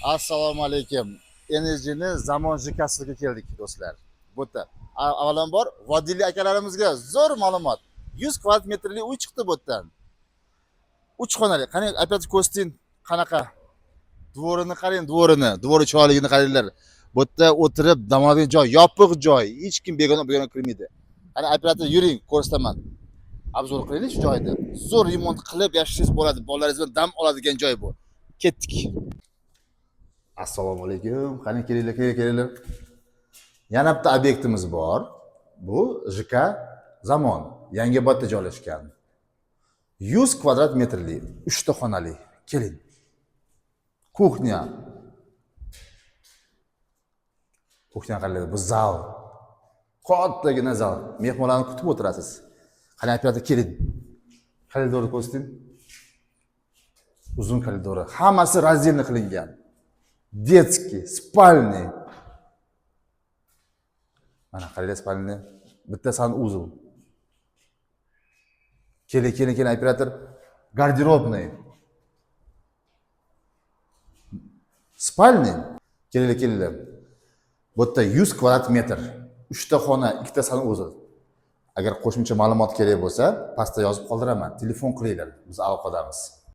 Assalomu alaykum. Enerjini zamon jikasiga keldik do'stlar. Bu yerda avvalambor Vodiliy akalarimizga zo'r ma'lumot. 100 kvadrat metrli uy chiqdi bu yerdan. 3 xonali. Qani opять ko'rsting qanaqa? Dvorini qarang, dvori chiroyligini qaranglar. Bu yerda o'tirib dam oladigan joy, yopiq joy. Hech kim begona kirmaydi. Qani operator yuring, ko'rsataman. Obzor qilaylik shu joyda. Zo'r remont qilib yashashingiz bo'ladi. Bolalaringiz bilan dam oladigan joy bu. Ketdik. Assalomu alaykum. Qani kelinglar. Yana bitta obyektimiz bor. Bu JK Zamon, Yangiobodda joylashgan. 100 kvadrat metrli, 3 ta xonali. Keling. Kuxnya. Kuxnya qaranglar, bu zal. Kattagina zal. Mehmonlarni kutib o'tirasiz. Qani operator keling. Koridorni ko'rsating. Uzun koridori. Hammasi razdelni qilingan. Детский, спальный. Mana qaranglar spalni. Bitta sanuzul. Keling operator. Гардеробный. Spalniy. Kelinglar. Bu yerda 100 kvadrat metr. 3 ta xona, 2 ta sanuzul. Agar qo'shimcha ma'lumot kerak bo'lsa, pastda yozib qoldiraman. Telefon qilinglar. Biz aloqadamiz.